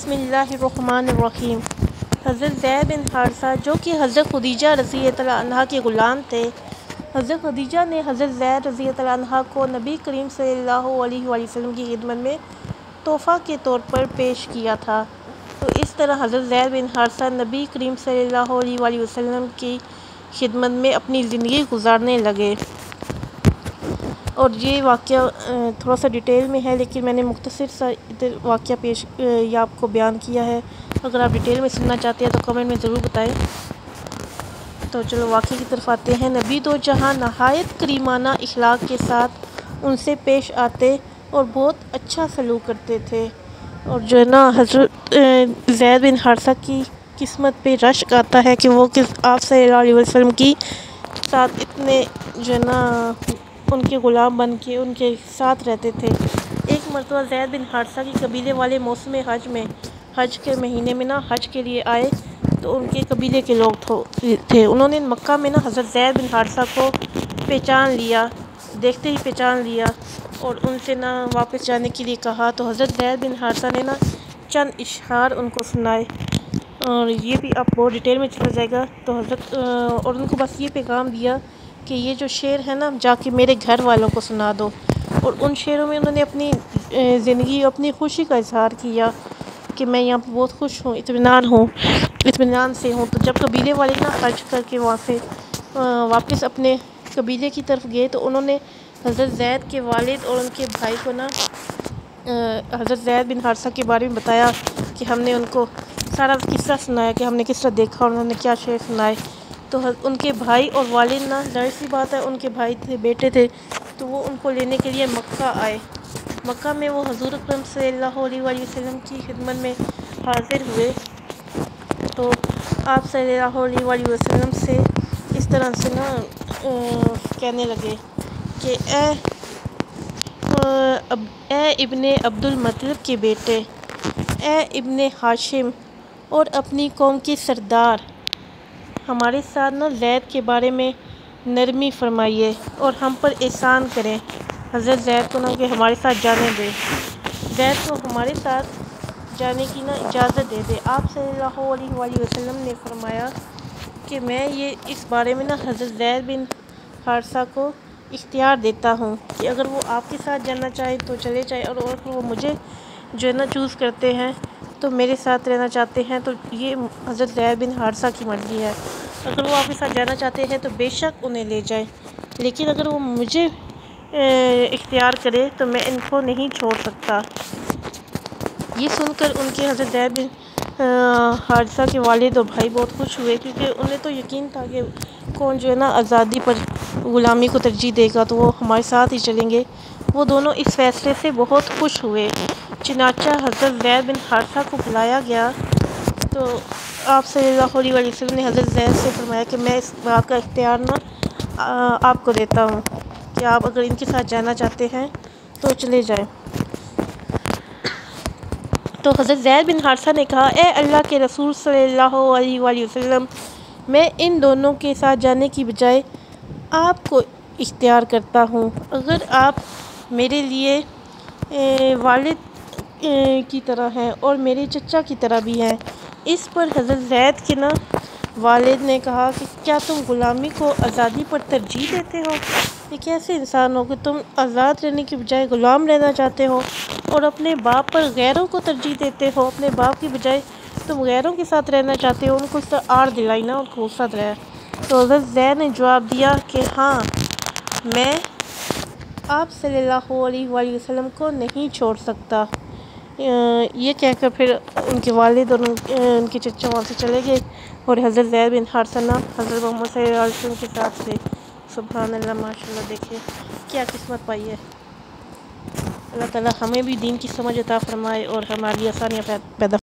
बिस्मिल्लाहिर्रहमानिर्रहीम। हज़रत ज़ैद बिन हारिसा जो कि हज़रत खदीजा रज़ी अल्लाह अन्हा के ग़ुलाम थे। हज़रत खदीजा ने हज़रत ज़ैद रज़ी अल्लाह अन्हा को नबी करीम सल्लल्लाहु अलैहि वसल्लम की खिदमत में तोहफ़ा के तौर पर पेश किया था। तो इस तरह हज़रत ज़ैद बिन हारिसा नबी करीम सल्लल्लाहु अलैहि वसल्लम की खिदमत में अपनी ज़िंदगी गुजारने लगे। और ये वाक़या थोड़ा सा डिटेल में है, लेकिन मैंने मुख्तसर सा इधर वाक़या पेश या आपको बयान किया है। अगर आप डिटेल में सुनना चाहते हैं तो कमेंट में ज़रूर बताएं। तो चलो वाक़े की तरफ आते हैं। नबी दो जहाँ नहायत करीमाना इखलाक के साथ उनसे पेश आते और बहुत अच्छा सलूक करते थे। और जो है ना, हज़रत ज़ैद बिन हारिसा की किस्मत पे रश्क आता है कि वो आप सल्लल्लाहु अलैहि वसल्लम की साथ इतने जो है ना उनके ग़ुलाम बन के उनके साथ रहते थे। एक मरतबा ज़ैद बिन हारिसा की कबीले वाले मौसम हज के महीने में ना हज के लिए आए। तो उनके कबीले के लोग थे। उन्होंने मक्का में ना हज़रत ज़ैद बिन हारिसा को पहचान लिया, देखते ही पहचान लिया और उनसे ना वापस जाने के लिए कहा। तो हज़रत ज़ैद बिन हारिसा ने ना चंद इशार उनको सुनाए, और ये भी आप बहुत डिटेल में चला जाएगा। तो हज़रत और उनको बस ये पैगाम दिया कि ये जो शेर है ना, जाके मेरे घर वालों को सुना दो। और उन शेरों में उन्होंने अपनी ज़िंदगी, अपनी खुशी का इजहार किया कि मैं यहाँ पर बहुत खुश हूँ, इत्मीनान से हूँ। तो जब कबीले वाले ना हज करके वहाँ से वापस अपने कबीले की तरफ गए, तो उन्होंने हज़रत ज़ैद के वालिद और उनके भाई को ना हज़रत ज़ैद बिन हारिसा के बारे में बताया कि हमने उनको सारा किस्सा सुनाया कि हमने किस तरह देखा और उन्होंने क्या शेर सुनाए। तो उनके भाई और वालिद ना, जाहिर सी बात है, उनके भाई थे, बेटे थे, तो वो उनको लेने के लिए मक्का आए। मक्का में वो हज़ूर अकरम सल्लल्लाहु अलैहि वसल्लम की खिदमत में हाज़िर हुए। तो आप सल्लल्लाहु अलैहि वसल्लम से इस तरह से ना कहने लगे कि ए इब्ने अब्दुल मतलब के बेटे, ए इब्ने हाशिम और अपनी कौम के सरदार, हमारे साथ ना ज़ैद के बारे में नरमी फरमाइए और हम पर एहसान करें। हज़रत ज़ैद को ना कि हमारे साथ जाने दें, ज़ैद को हमारे साथ जाने की ना इजाज़त दे दे। आप सल्लल्लाहु अलैहि वसल्लम ने फरमाया कि मैं ये इस बारे में ना हज़रत ज़ैद बिन हारिसा को इख्तियार देता हूँ कि अगर वो आपके साथ जाना चाहे तो चले जाए, और अगर वो मुझे जो है ना चूज़ करते हैं तो मेरे साथ रहना चाहते हैं, तो ये हज़रत ज़ैद बिन हारिसा की मर्ज़ी है। अगर वो आपके साथ जाना चाहते हैं तो बेशक उन्हें ले जाए, लेकिन अगर वो मुझे इख्तियार करे तो मैं इनको नहीं छोड़ सकता। ये सुनकर उनके हज़रत ज़ैद बिन हारिसा के वालिद और भाई बहुत खुश हुए, क्योंकि उन्हें तो यकीन था कि कौन जो है ना आज़ादी पर ग़ुलामी को तरजीह देगा, तो वो हमारे साथ ही चलेंगे। वो दोनों इस फ़ैसले से बहुत खुश हुए। चुनांचे हज़रत ज़ैद बिन हारिसा को बुलाया गया। तो आप सल्लल्लाहु अलैहि वसल्लम ने हज़रत ज़ैद से फरमाया कि मैं इस बात का इख्तियार ना आपको देता हूँ कि आप अगर इनके साथ जाना चाहते हैं तो चले जाएं। तो हज़रत ज़ैद बिन हारिसा ने कहा, ए अल्लाह के रसूल सल्लल्लाहु अलैहि वसल्लम, मैं इन दोनों के साथ जाने की बजाय आपको इख्तियार करता हूँ। अगर आप मेरे लिए वालिद की तरह हैं और मेरे चचा की तरह भी हैं। इस पर हज़रत ज़ैद के ना वालिद ने कहा कि क्या तुम ग़ुलामी को आज़ादी पर तरजीह देते हो? ये कैसे इंसान हो कि तुम आज़ाद रहने की बजाय ग़ुलाम रहना चाहते हो और अपने बाप पर गैरों को तरजीह देते हो? अपने बाप की बजाय तुम गैरों के साथ रहना चाहते हो। उनको इस तरह आड़ दिलाई ना, उनको गुस्सा रहा। तो हज़रत ज़ैद ने जवाब दिया कि हाँ, मैं आप सल्लल्लाहु अलैहि वसल्लम को नहीं छोड़ सकता। ये कहकर फिर उनके वालिद और उनके चचा वहाँ से चले गए और हज़रत ज़ैद बिन हारिसा ना हज़रत मोहम्मद सल्लल्लाहु अलैहि वसल्लम के साथ थे। सुभान अल्लाह, माशाल्लाह, देखिए क्या किस्मत पाई है। अल्लाह ताला हमें भी दीन की समझ अता फरमाए और हमारी आसानियाँ पैदा